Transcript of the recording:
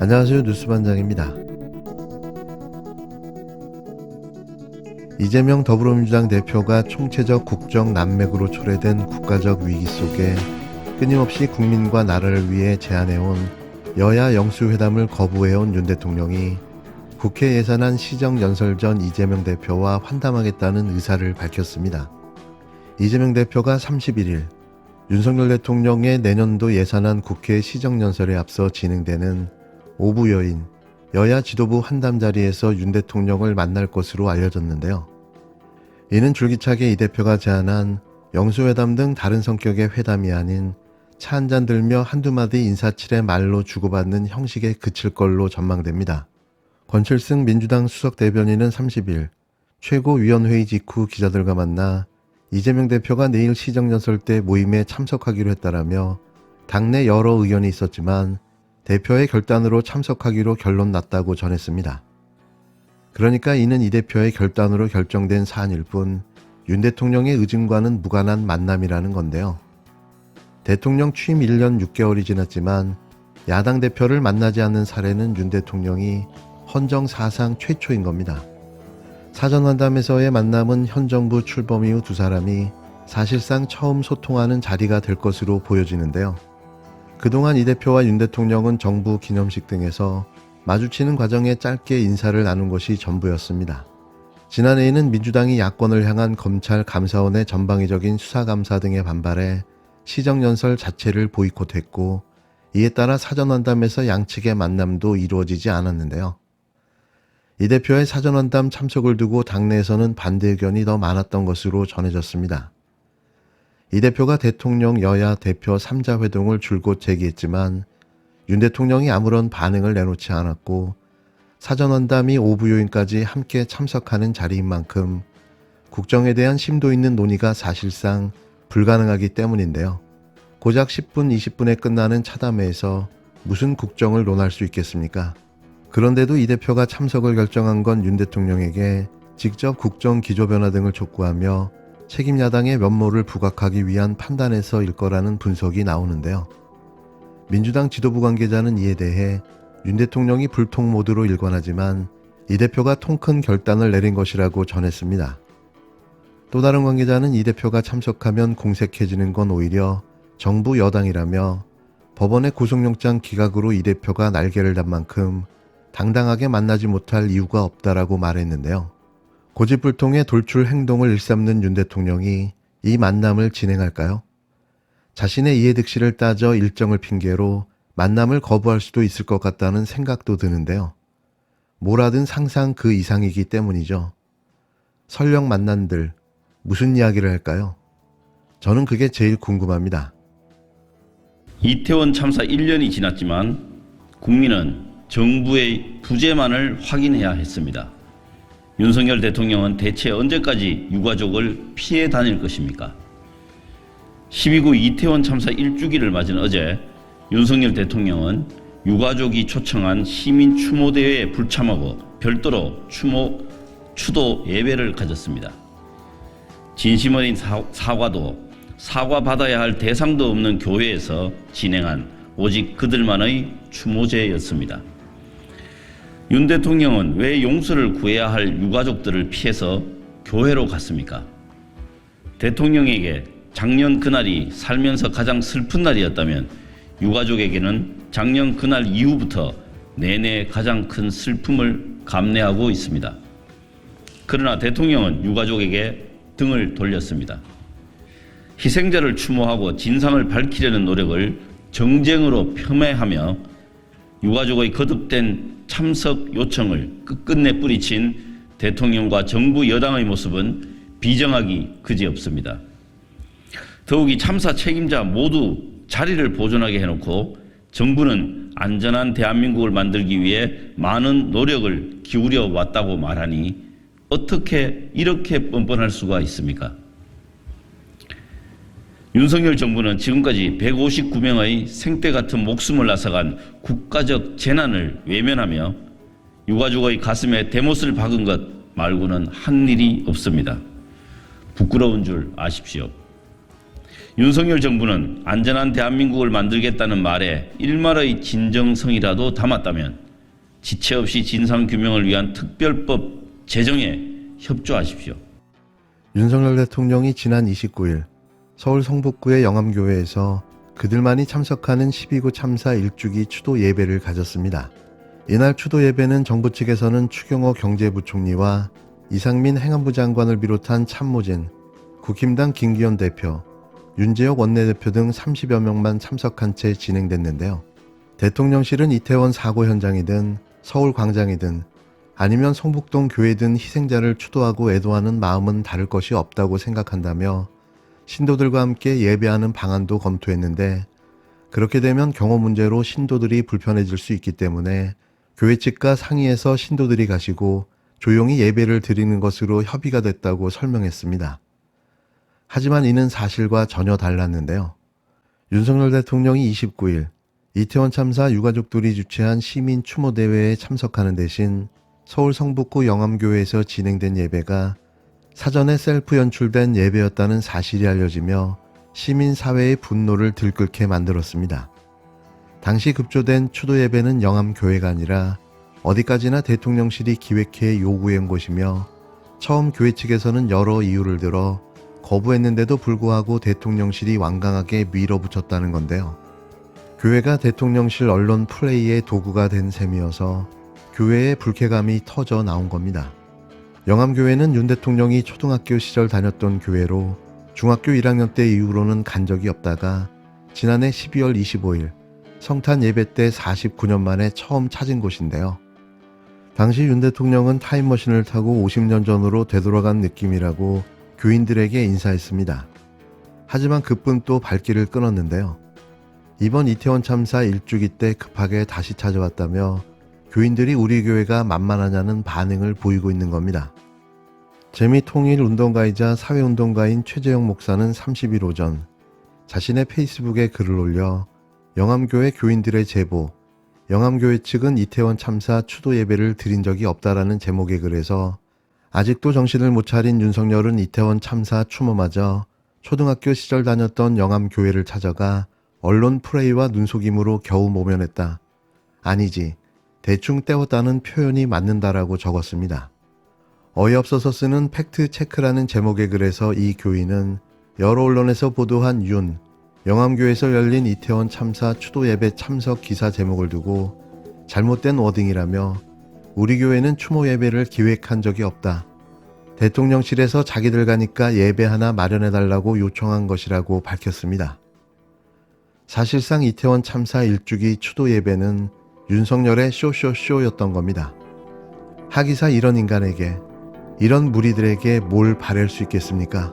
안녕하세요. 뉴스반장입니다. 이재명 더불어민주당 대표가 총체적 국정 난맥으로 초래된 국가적 위기 속에 끊임없이 국민과 나라를 위해 제안해온 여야 영수회담을 거부해온 윤 대통령이 국회 예산안 시정연설 전 이재명 대표와 환담하겠다는 의사를 밝혔습니다. 이재명 대표가 31일 윤석열 대통령의 내년도 예산안 국회 시정연설에 앞서 진행되는 오부 여인 여야 지도부 환담 자리에서 윤 대통령을 만날 것으로 알려졌는데요. 이는 줄기차게 이 대표가 제안한 영수회담 등 다른 성격의 회담이 아닌 차 한잔 들며 한두 마디 인사치레 말로 주고받는 형식에 그칠 걸로 전망됩니다. 권칠승 민주당 수석 대변인은 30일 최고위원회의 직후 기자들과 만나 이재명 대표가 내일 시정연설 때 모임에 참석하기로 했다라며 당내 여러 의견이 있었지만 대표의 결단으로 참석하기로 결론 났다고 전했습니다. 그러니까 이는 이 대표의 결단으로 결정된 사안일 뿐 윤 대통령의 의중과는 무관한 만남이라는 건데요. 대통령 취임 1년 6개월이 지났지만 야당 대표를 만나지 않는 사례는 윤 대통령이 헌정 사상 최초인 겁니다. 사전환담에서의 만남은 현 정부 출범 이후 두 사람이 사실상 처음 소통하는 자리가 될 것으로 보여지는데요. 그동안 이 대표와 윤 대통령은 정부 기념식 등에서 마주치는 과정에 짧게 인사를 나눈 것이 전부였습니다. 지난해에는 민주당이 야권을 향한 검찰 감사원의 전방위적인 수사감사 등에 반발해 시정연설 자체를 보이콧했고 이에 따라 사전환담에서 양측의 만남도 이루어지지 않았는데요. 이 대표의 사전환담 참석을 두고 당내에서는 반대 의견이 더 많았던 것으로 전해졌습니다. 이 대표가 대통령 여야 대표 3자 회동을 줄곧 제기했지만 윤 대통령이 아무런 반응을 내놓지 않았고 사전환담이 오부 요인까지 함께 참석하는 자리인 만큼 국정에 대한 심도 있는 논의가 사실상 불가능하기 때문인데요. 고작 10분, 20분에 끝나는 차담회에서 무슨 국정을 논할 수 있겠습니까? 그런데도 이 대표가 참석을 결정한 건 윤 대통령에게 직접 국정 기조 변화 등을 촉구하며 책임 야당의 면모를 부각하기 위한 판단에서일 거라는 분석이 나오는데요. 민주당 지도부 관계자는 이에 대해 윤 대통령이 불통 모드로 일관하지만 이 대표가 통 큰 결단을 내린 것이라고 전했습니다. 또 다른 관계자는 이 대표가 참석하면 공색해지는 건 오히려 정부 여당이라며 법원의 구속영장 기각으로 이 대표가 날개를 단 만큼 당당하게 만나지 못할 이유가 없다라고 말했는데요. 고집불통의 돌출 행동을 일삼는 윤 대통령이 이 만남을 진행할까요? 자신의 이해득실을 따져 일정을 핑계로 만남을 거부할 수도 있을 것 같다는 생각도 드는데요. 뭐라든 상상 그 이상이기 때문이죠. 설령 만난들 무슨 이야기를 할까요? 저는 그게 제일 궁금합니다. 이태원 참사 1년이 지났지만 국민은 정부의 부재만을 확인해야 했습니다. 윤석열 대통령은 대체 언제까지 유가족을 피해 다닐 것입니까? 12구 이태원 참사 1주기를 맞은 어제 윤석열 대통령은 유가족이 초청한 시민 추모대회에 불참하고 별도로 추도 예배를 가졌습니다. 진심 어린 사과도 사과받아야 할 대상도 없는 교회에서 진행한 오직 그들만의 추모제였습니다. 윤 대통령은 왜 용서를 구해야 할 유가족들을 피해서 교회로 갔습니까? 대통령에게 작년 그날이 살면서 가장 슬픈 날이었다면 유가족에게는 작년 그날 이후부터 내내 가장 큰 슬픔을 감내하고 있습니다. 그러나 대통령은 유가족에게 등을 돌렸습니다. 희생자를 추모하고 진상을 밝히려는 노력을 정쟁으로 폄훼하며 유가족의 거듭된 참석 요청을 끝끝내 뿌리친 대통령과 정부 여당의 모습은 비정하기 그지없습니다. 더욱이 참사 책임자 모두 자리를 보존하게 해놓고 정부는 안전한 대한민국을 만들기 위해 많은 노력을 기울여 왔다고 말하니 어떻게 이렇게 뻔뻔할 수가 있습니까? 윤석열 정부는 지금까지 159명의 생떼 같은 목숨을 앗아간 국가적 재난을 외면하며 유가족의 가슴에 대못을 박은 것 말고는 한 일이 없습니다. 부끄러운 줄 아십시오. 윤석열 정부는 안전한 대한민국을 만들겠다는 말에 일말의 진정성이라도 담았다면 지체 없이 진상규명을 위한 특별법 제정에 협조하십시오. 윤석열 대통령이 지난 29일 서울 성북구의 영암교회에서 그들만이 참석하는 12구 참사 1주기 추도 예배를 가졌습니다. 이날 추도 예배는 정부 측에서는 추경호 경제부총리와 이상민 행안부 장관을 비롯한 참모진, 국힘당 김기현 대표, 윤재혁 원내대표 등 30여 명만 참석한 채 진행됐는데요. 대통령실은 이태원 사고 현장이든 서울 광장이든 아니면 성북동 교회든 희생자를 추도하고 애도하는 마음은 다를 것이 없다고 생각한다며 신도들과 함께 예배하는 방안도 검토했는데, 그렇게 되면 경호 문제로 신도들이 불편해질 수 있기 때문에 교회 측과 상의해서 신도들이 가시고 조용히 예배를 드리는 것으로 협의가 됐다고 설명했습니다. 하지만 이는 사실과 전혀 달랐는데요. 윤석열 대통령이 29일 이태원 참사 유가족들이 주최한 시민 추모 대회에 참석하는 대신 서울 성북구 영암교회에서 진행된 예배가 사전에 셀프 연출된 예배였다는 사실이 알려지며 시민사회의 분노를 들끓게 만들었습니다. 당시 급조된 추도 예배는 영암교회가 아니라 어디까지나 대통령실이 기획해 요구한 곳이며, 처음 교회 측에서는 여러 이유를 들어 거부했는데도 불구하고 대통령실이 완강하게 밀어붙였다는 건데요. 교회가 대통령실 언론 플레이의 도구가 된 셈이어서 교회의 불쾌감이 터져 나온 겁니다. 영암교회는 윤 대통령이 초등학교 시절 다녔던 교회로 중학교 1학년 때 이후로는 간 적이 없다가 지난해 12월 25일 성탄 예배 때 49년 만에 처음 찾은 곳인데요. 당시 윤 대통령은 타임머신을 타고 50년 전으로 되돌아간 느낌이라고 교인들에게 인사했습니다. 하지만 그뿐 또 발길을 끊었는데요. 이번 이태원 참사 1주기 때 급하게 다시 찾아왔다며 교인들이 우리 교회가 만만하냐는 반응을 보이고 있는 겁니다. 재미통일운동가이자 사회운동가인 최재형 목사는 30일 오전 자신의 페이스북에 글을 올려 영암교회 교인들의 제보, 영암교회 측은 이태원 참사 추도 예배를 드린 적이 없다라는 제목의 글에서 아직도 정신을 못 차린 윤석열은 이태원 참사 추모마저 초등학교 시절 다녔던 영암교회를 찾아가 언론 프레이와 눈속임으로 겨우 모면했다. 아니지, 대충 때웠다는 표현이 맞는다라고 적었습니다. 어이없어서 쓰는 팩트체크라는 제목의 글에서 이 교인은 여러 언론에서 보도한 영암교회에서 열린 이태원 참사 추도 예배 참석 기사 제목을 두고 잘못된 워딩이라며 우리 교회는 추모 예배를 기획한 적이 없다. 대통령실에서 자기들 가니까 예배 하나 마련해달라고 요청한 것이라고 밝혔습니다. 사실상 이태원 참사 1주기 추도 예배는 윤석열의 쇼였던 겁니다. 하기사 이런 인간에게, 이런 무리들에게 뭘 바랄 수 있겠습니까?